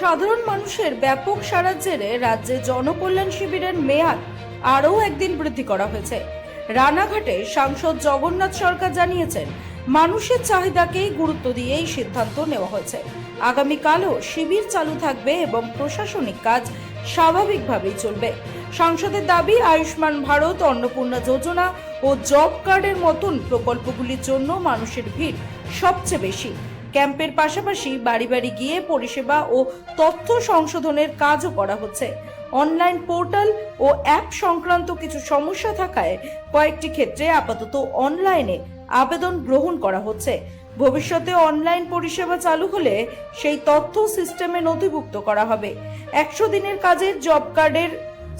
সাধারণ মানুষের ব্যাপক সাড়ার জেরে রাজ্যে জনকল্যাণ শিবিরের মেয়াদ আরও একদিন বৃদ্ধি করা হয়েছে। রানাঘাটে সাংসদ জগন্নাথ সরকার জানিয়েছেন, মানুষের চাহিদাকেই গুরুত্ব দিয়ে এই সিদ্ধান্ত নেওয়া হয়েছে। আগামীকালও শিবির চালু থাকবে এবং প্রশাসনিক কাজ স্বাভাবিকভাবেই চলবে। সাংসদের দাবি, আয়ুষ্মান ভারত, অন্নপূর্ণা যোজনা ও জব কার্ডের মতন প্রকল্পগুলির জন্য মানুষের ভিড় সবচেয়ে বেশি। ক্যাম্পের পাশাপাশি বাড়ি বাড়ি গিয়ে পরিষেবা ও তথ্য সংশোধনের কাজও করা হচ্ছে। অনলাইন পোর্টাল ও অ্যাপ সংক্রান্ত কিছু সমস্যা থাকায় কয়েকটি ক্ষেত্রে আপাতত অনলাইনে আবেদন গ্রহণ করা হচ্ছে। ভবিষ্যতে অনলাইন পরিষেবা চালু হলে সেই তথ্য সিস্টেমে নথিভুক্ত করা হবে। 100 দিনের কাজের জব কার্ডের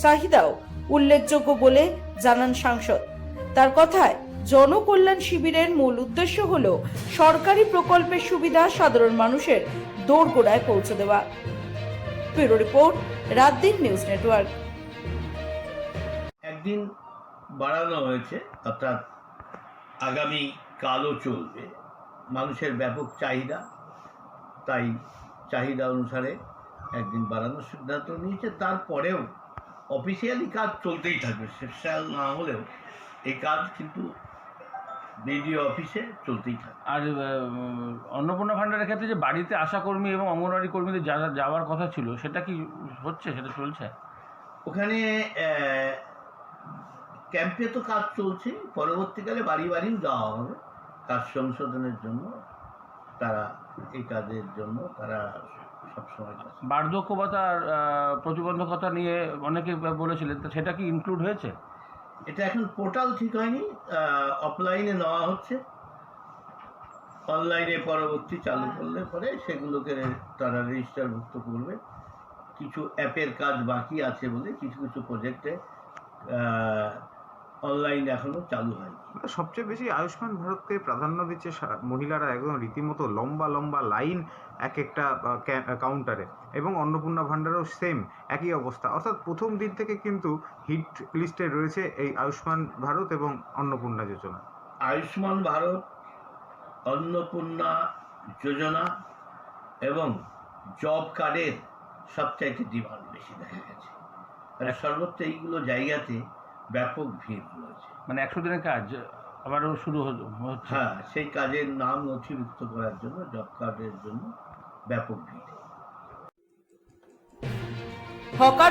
চাহিদাও উল্লেখযোগ্য বলে জানান সাংসদ। তার কথায়, জনকল্যাণ শিবিরের মূল উদ্দেশ্য হল সরকারি প্রকল্পের সুবিধা সাধারণ মানুষের দোরগোড়ায় পৌঁছে দেওয়া। Bureau report, রাতদিন news network. একদিন বাড়ানো হয়েছে, অর্থাৎ আগামী কালও চলবে। মানুষের ব্যাপক চাহিদা, তাই চাহিদা অনুসারে একদিন বাড়ানোর সিদ্ধান্ত নিয়েছে। তারপরেও অফিসিয়ালি কাজ চলতেই থাকবে, স্পেশাল না হলেও এই কাজ কিন্তু বিডিও অফিসে চলতেই থাকবে। আর অন্নপূর্ণা ভাণ্ডারের ক্ষেত্রে যে বাড়িতে আশাকর্মী এবং অঙ্গনওয়াড়ি কর্মীদের যাওয়ার কথা ছিল, সেটা কি হচ্ছে, সেটা চলছে? ওখানে ক্যাম্পে তো কাজ চলছে, পরবর্তীকালে বাড়ি বাড়িও যাওয়া হবে কাজ সংশোধনের জন্য। তারা এই কাজের জন্য তারা সবসময় বার্ধক্য ভাতার প্রতিবন্ধকতা নিয়ে অনেকে বলেছিলেন, তো সেটা কি ইনক্লুড হয়েছে? এটা এখন পোর্টাল ঠিক হয়নি, অফলাইনে নেওয়া হচ্ছে। অনলাইনে পরবর্তী চালু করলে পরে সেগুলোকে তারা রেজিস্টারভুক্ত করবে। কিছু অ্যাপের কাজ বাকি আছে বলে কিছু কিছু প্রজেক্টে অনলাইন এখনও চালু হয়নি। সবচেয়ে বেশি আয়ুষ্মান ভারতকে প্রাধান্য দিচ্ছে মহিলারা, একদম রীতিমতো লম্বা লম্বা লাইন এক একটা কাউন্টারে, এবং অন্নপূর্ণা ভাণ্ডারও সেম একই অবস্থা। অর্থাৎ প্রথম দিন থেকে কিন্তু হিট লিস্টে রয়েছে এই আয়ুষ্মান ভারত এবং অন্নপূর্ণা যোজনা। আয়ুষ্মান ভারত, অন্নপূর্ণা যোজনা এবং জব কার্ডের সবচাইতে ডিমান্ড বেশি দেখা গেছে। মানে সর্বত্র এইগুলো জায়গাতে ব্যাপক ভিড় রয়েছে। মানে 100 দিনের কাজ আবারও শুরু হচ্ছে। হ্যাঁ, সেই কাজের নাম নথিভুক্ত করার জন্য জব কার্ডের জন্য ব্যাপক ভিড়। হকার